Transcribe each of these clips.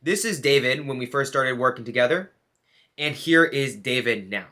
This is David when we first started working together, and here is David now.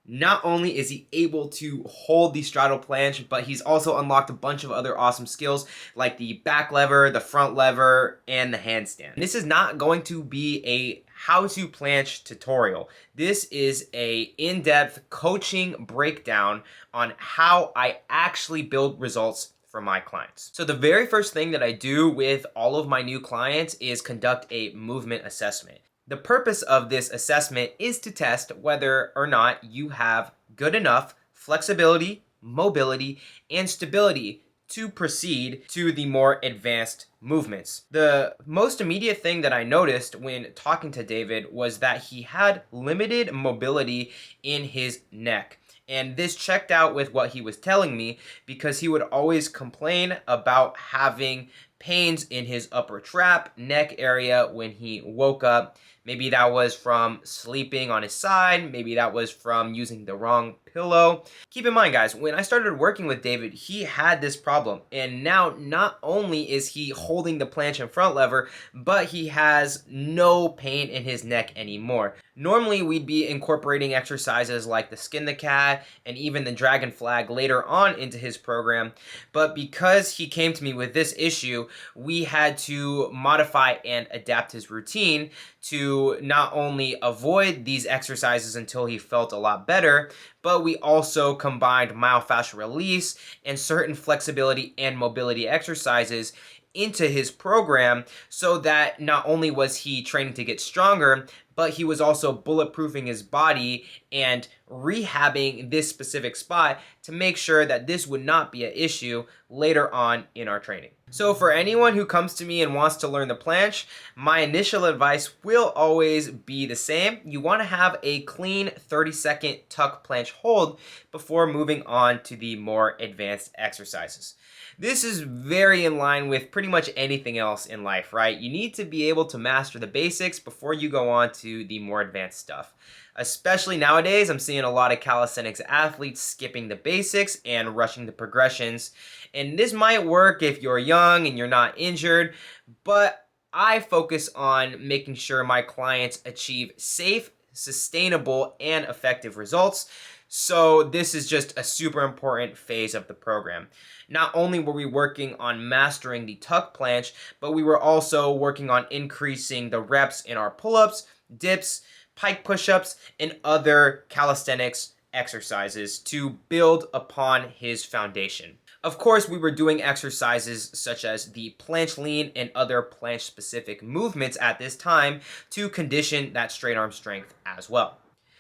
Not only is he able to hold the straddle planche, but he's also unlocked a bunch of other awesome skills like the back lever, the front lever, and the handstand. This is not going to be a how-to planche tutorial. This is a in-depth coaching breakdown on how I actually build results for my clients. So the very first thing that I do with all of my new clients is conduct a movement assessment. The purpose of this assessment is to test whether or not you have good enough flexibility, mobility, and stability to proceed to the more advanced movements. The most immediate thing that I noticed when talking to David was that he had limited mobility in his neck. And this checked out with what he was telling me because he would always complain about having pains in his upper trap, neck area when he woke up. Maybe that was from sleeping on his side. Maybe that was from using the wrong pillow. Keep in mind, guys, when I started working with David, he had this problem. And now not only is he holding the planche and front lever, but he has no pain in his neck anymore. Normally, we'd be incorporating exercises like the skin the cat and even the dragon flag later on into his program. But because he came to me with this issue, we had to modify and adapt his routine to not only avoid these exercises until he felt a lot better, but we also combined myofascial release and certain flexibility and mobility exercises into his program so that not only was he training to get stronger, but he was also bulletproofing his body and rehabbing this specific spot to make sure that this would not be an issue later on in our training. So for anyone who comes to me and wants to learn the planche, my initial advice will always be the same. You want to have a clean 30-second tuck planche hold before moving on to the more advanced exercises. This is very in line with pretty much anything else in life, right? You need to be able to master the basics before you go on to the more advanced stuff. Especially nowadays, I'm seeing a lot of calisthenics athletes skipping the basics and rushing the progressions. And this might work if you're young and you're not injured, but I focus on making sure my clients achieve safe, sustainable, and effective results. So this is just a super important phase of the program. Not only were we working on mastering the tuck planche, but we were also working on increasing the reps in our pull-ups, dips, pike push-ups, and other calisthenics exercises to build upon his foundation. Of course, we were doing exercises such as the planche lean and other planche-specific movements at this time to condition that straight arm strength as well.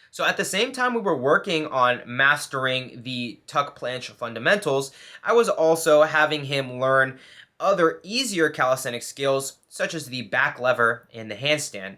So at the same time we were working on mastering the tuck planche fundamentals, I was also having him learn other easier calisthenics skills such as the back lever and the handstand.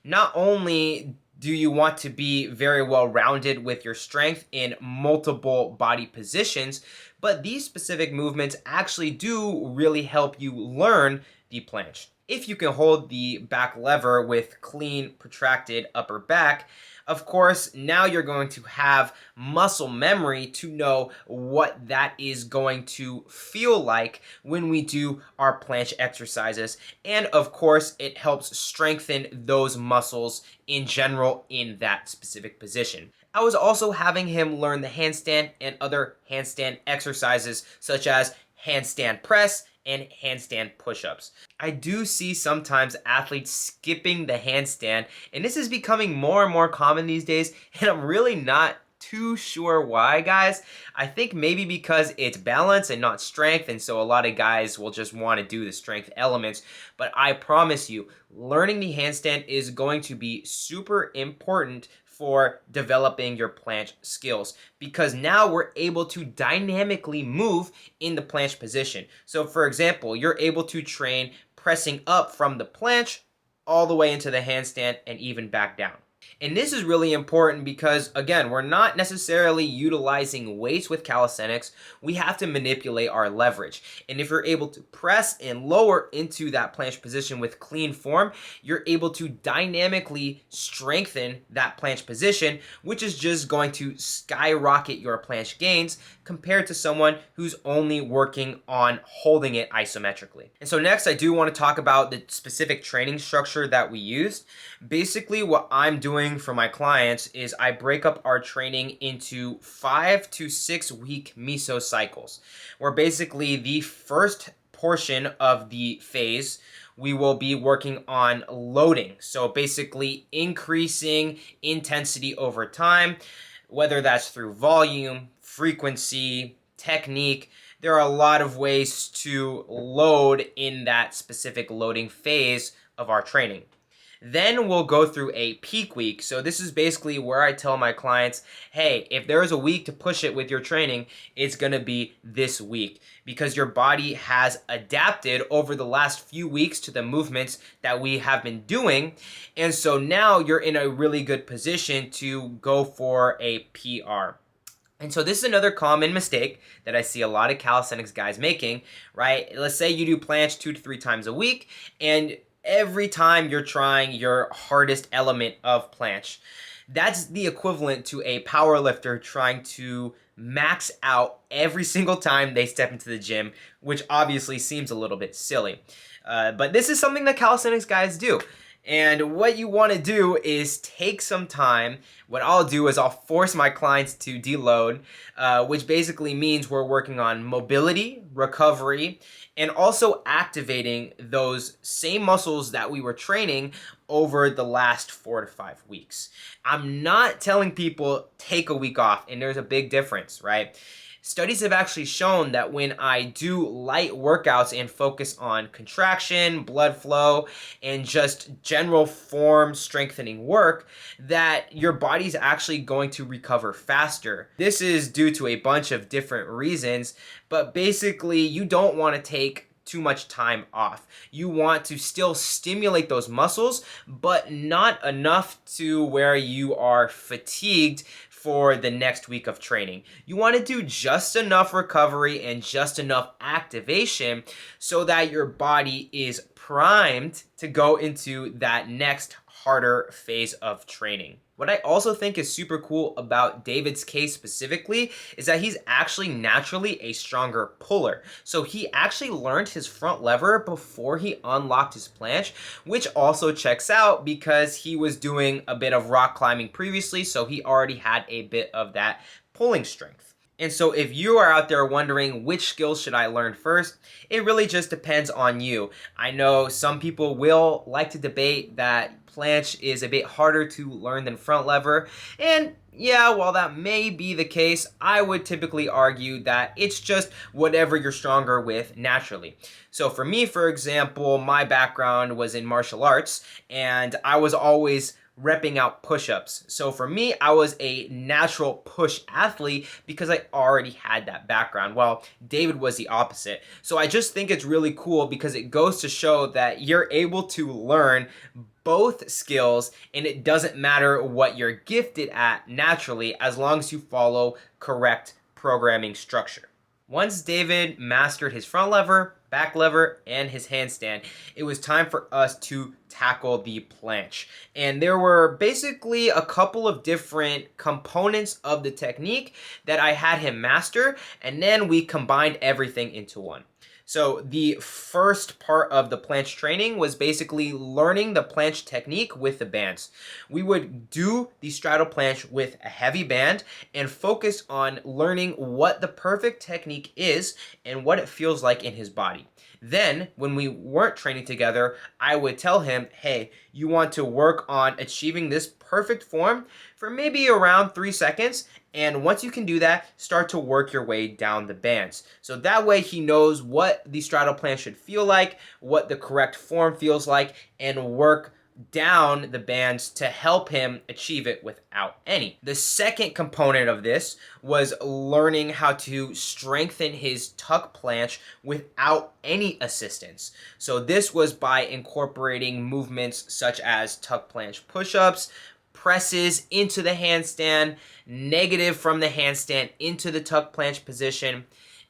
Not only do you want to be very well rounded with your strength in multiple body positions, but these specific movements actually do really help you learn the planche. If you can hold the back lever with clean, protracted upper back, of course, now you're going to have muscle memory to know what that is going to feel like when we do our planche exercises. And of course, it helps strengthen those muscles in general in that specific position. I was also having him learn the handstand and other handstand exercises such as handstand press and handstand push-ups. I do see sometimes athletes skipping the handstand, and this is becoming more and more common these days, and I'm really not too sure why, guys. I think maybe because it's balance and not strength, and so a lot of guys will just want to do the strength elements. But I promise you, learning the handstand is going to be super important for developing your planche skills, because now we're able to dynamically move in the planche position. So for example, you're able to train pressing up from the planche all the way into the handstand and even back down. And this is really important because, again, we're not necessarily utilizing weights with calisthenics. We have to manipulate our leverage. And if you're able to press and lower into that planche position with clean form, you're able to dynamically strengthen that planche position, which is just going to skyrocket your planche gains compared to someone who's only working on holding it isometrically. And so next, I do want to talk about the specific training structure that we used. Basically, what I'm doing for my clients is I break up our training into 5 to 6 week mesocycles, where basically the first portion of the phase we will be working on loading. So basically increasing intensity over time, whether that's through volume, frequency, technique. There are a lot of ways to load in that specific loading phase of our training. Then we'll go through a peak week. So this is basically where I tell my clients, hey, if there is a week to push it with your training, it's going to be this week, because your body has adapted over the last few weeks to the movements that we have been doing. And so now you're in a really good position to go for a PR. And so this is another common mistake that I see a lot of calisthenics guys making, right? Let's say you do planche 2 to 3 times a week, and every time you're trying your hardest element of planche. That's the equivalent to a power lifter trying to max out every single time they step into the gym, which obviously seems a little bit silly. But this is something that calisthenics guys do. And what you want to do is take some time. What I'll do is I'll force my clients to deload, which basically means we're working on mobility, recovery, and also activating those same muscles that we were training over the last 4 to 5 weeks. I'm not telling people take a week off, and there's a big difference, right? Studies have actually shown that when I do light workouts and focus on contraction, blood flow, and just general form strengthening work, that your body's actually going to recover faster. This is due to a bunch of different reasons, but basically you don't want to take too much time off. You want to still stimulate those muscles, but not enough to where you are fatigued for the next week of training. You want to do just enough recovery and just enough activation so that your body is primed to go into that next harder phase of training. What I also think is super cool about David's case specifically is that he's actually naturally a stronger puller. So he actually learned his front lever before he unlocked his planche, which also checks out because he was doing a bit of rock climbing previously, so he already had a bit of that pulling strength. And so if you are out there wondering which skills should I learn first, it really just depends on you. I know some people will like to debate that planche is a bit harder to learn than front lever, and yeah, while that may be the case, I would typically argue that it's just whatever you're stronger with naturally. So for me, for example, my background was in martial arts, and I was always repping out push-ups. So for me, I was a natural push athlete because I already had that background, while David was the opposite. So I just think it's really cool because it goes to show that you're able to learn both skills, and it doesn't matter what you're gifted at naturally as long as you follow correct programming structure. Once David mastered his front lever, back lever, and his handstand, it was time for us to tackle the planche. And there were basically a couple of different components of the technique that I had him master, and then we combined everything into one. So the first part of the planche training was basically learning the planche technique with the bands. We would do the straddle planche with a heavy band and focus on learning what the perfect technique is and what it feels like in his body. Then, when we weren't training together, I would tell him, hey, you want to work on achieving this perfect form for maybe around 3 seconds. And once you can do that, start to work your way down the bands. So that way he knows what the straddle planche should feel like, what the correct form feels like, and work down the bands to help him achieve it without any. The second component of this was learning how to strengthen his tuck planche without any assistance. So this was by incorporating movements such as tuck planche push-ups, presses into the handstand, negative from the handstand into the tuck planche position,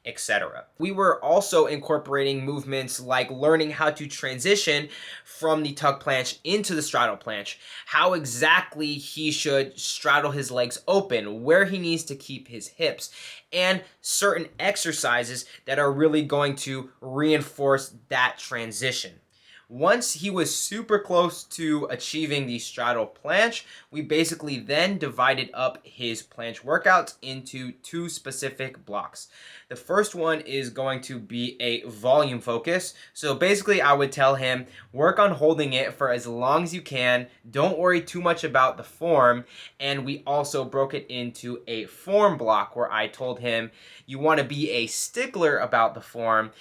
etc. We were also incorporating movements like learning how to transition from the tuck planche into the straddle planche, how exactly he should straddle his legs open, where he needs to keep his hips, and certain exercises that are really going to reinforce that transition. Once he was super close to achieving the straddle planche, we basically then divided up his planche workouts into 2 specific blocks. The first one is going to be a volume focus. So basically I would tell him, work on holding it for as long as you can. Don't worry too much about the form. And we also broke it into a form block where I told him, you want to be a stickler about the form,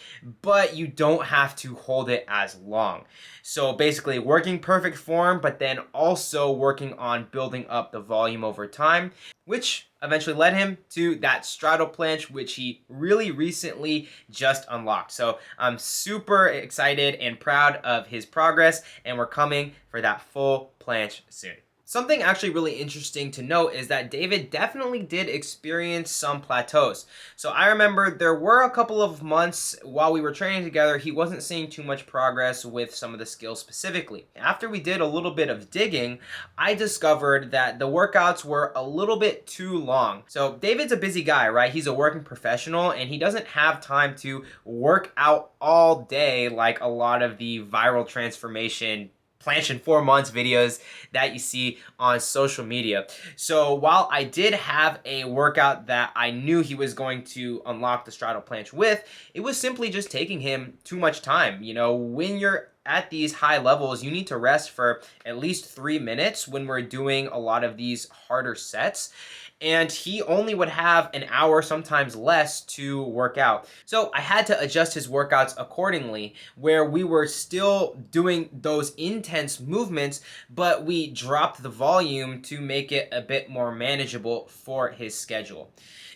but you don't have to hold it as long. So basically working perfect form, but then also working on building up the volume over time, which eventually led him to that straddle planche, which he really recently just unlocked. So I'm super excited and proud of his progress, and we're coming for that full planche soon. Something actually really interesting to note is that David definitely did experience some plateaus. So I remember there were a couple of months while we were training together, he wasn't seeing too much progress with some of the skills specifically. After we did a little bit of digging, I discovered that the workouts were a little bit too long. So David's a busy guy, right? He's a working professional and he doesn't have time to work out all day like a lot of the viral transformation planche in 4 months videos that you see on social media. So while I did have a workout that I knew he was going to unlock the straddle planche with, it was simply just taking him too much time. You know, when you're at these high levels, you need to rest for at least 3 minutes when we're doing a lot of these harder sets. And he only would have an hour, sometimes less, to work out. So I had to adjust his workouts accordingly, where we were still doing those intense movements, but we dropped the volume to make it a bit more manageable for his schedule.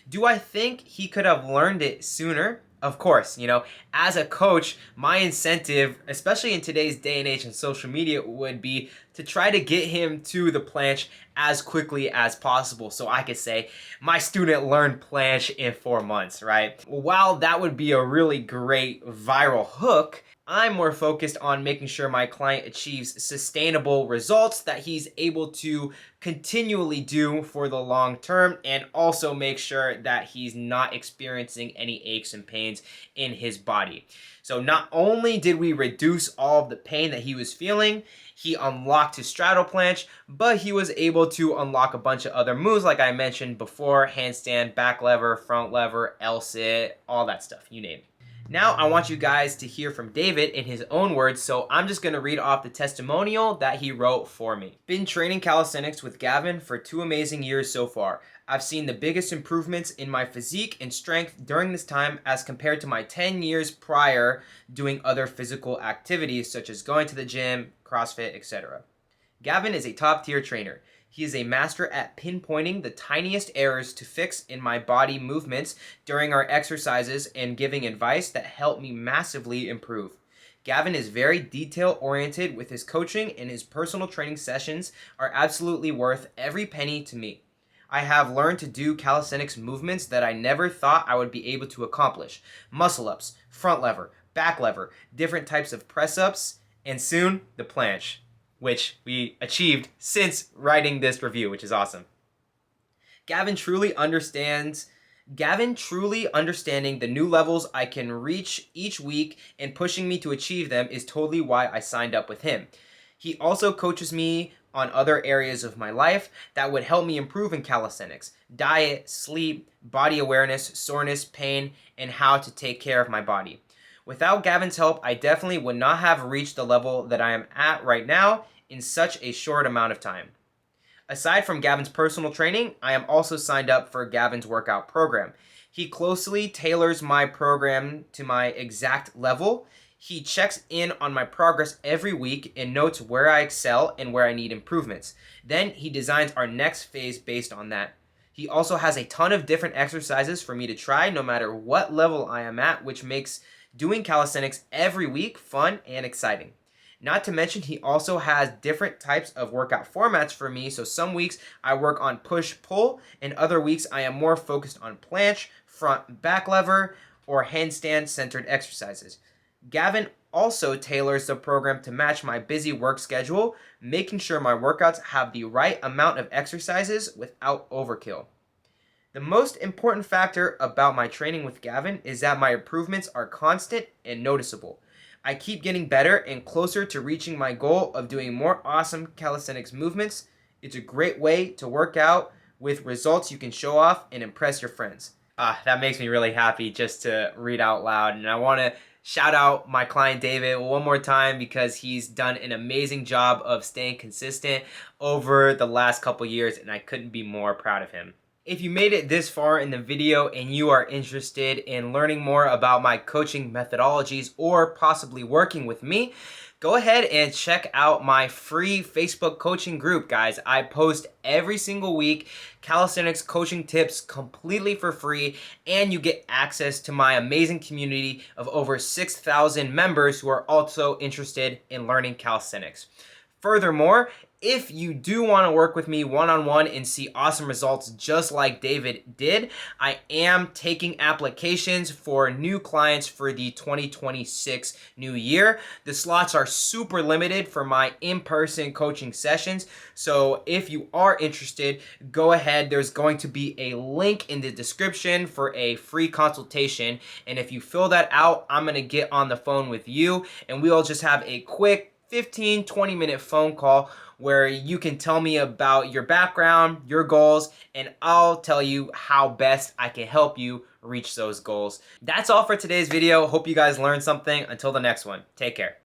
Do I think he could have learned it sooner? Of course, you know, as a coach, my incentive, especially in today's day and age in social media, would be to try to get him to the planche as quickly as possible. So I could say, my student learned planche in 4 months, right? While that would be a really great viral hook, I'm more focused on making sure my client achieves sustainable results that he's able to continually do for the long term, and also make sure that he's not experiencing any aches and pains in his body. So not only did we reduce all of the pain that he was feeling, he unlocked his straddle planche, but he was able to unlock a bunch of other moves like I mentioned before: handstand, back lever, front lever, L-sit, all that stuff, you name it. Now I want you guys to hear from David in his own words, so I'm just going to read off the testimonial that he wrote for me. Been training calisthenics with Gavin for 2 amazing years so far. I've seen the biggest improvements in my physique and strength during this time as compared to my 10 years prior doing other physical activities such as going to the gym, CrossFit, etc. Gavin is a top-tier trainer. He is a master at pinpointing the tiniest errors to fix in my body movements during our exercises and giving advice that helped me massively improve. Gavin is very detail-oriented with his coaching, and his personal training sessions are absolutely worth every penny to me. I have learned to do calisthenics movements that I never thought I would be able to accomplish. Muscle-ups, front lever, back lever, different types of press-ups, and soon the planche, which we achieved since writing this review, which is awesome. Gavin truly understanding the new levels I can reach each week and pushing me to achieve them is totally why I signed up with him. He also coaches me on other areas of my life that would help me improve in calisthenics: diet, sleep, body awareness, soreness, pain, and how to take care of my body. Without Gavin's help, I definitely would not have reached the level that I am at right now in such a short amount of time. Aside from Gavin's personal training, I am also signed up for Gavin's workout program. He closely tailors my program to my exact level. He checks in on my progress every week and notes where I excel and where I need improvements. Then he designs our next phase based on that. He also has a ton of different exercises for me to try no matter what level I am at, which makes doing calisthenics every week fun and exciting. Not to mention, he also has different types of workout formats for me, so some weeks I work on push-pull, and other weeks I am more focused on planche, front back lever, or handstand centered exercises. Gavin also tailors the program to match my busy work schedule, making sure my workouts have the right amount of exercises without overkill. The most important factor about my training with Gavin is that my improvements are constant and noticeable. I keep getting better and closer to reaching my goal of doing more awesome calisthenics movements. It's a great way to work out with results you can show off and impress your friends. That makes me really happy just to read out loud. And I want to shout out my client David one more time because he's done an amazing job of staying consistent over the last couple years, and I couldn't be more proud of him. If you made it this far in the video and you are interested in learning more about my coaching methodologies or possibly working with me, go ahead and check out my free Facebook coaching group, guys. I post every single week calisthenics coaching tips completely for free, and you get access to my amazing community of over 6,000 members who are also interested in learning calisthenics. Furthermore, if you do want to work with me one-on-one and see awesome results just like David did, I am taking applications for new clients for the 2026 new year. The slots are super limited for my in-person coaching sessions, so if you are interested, go ahead. There's going to be a link in the description for a free consultation, and if you fill that out, I'm going to get on the phone with you, and we'll just have a quick 15-20 minute phone call where you can tell me about your background, your goals, and I'll tell you how best I can help you reach those goals. That's all for today's video. Hope you guys learned something. Until the next one, take care.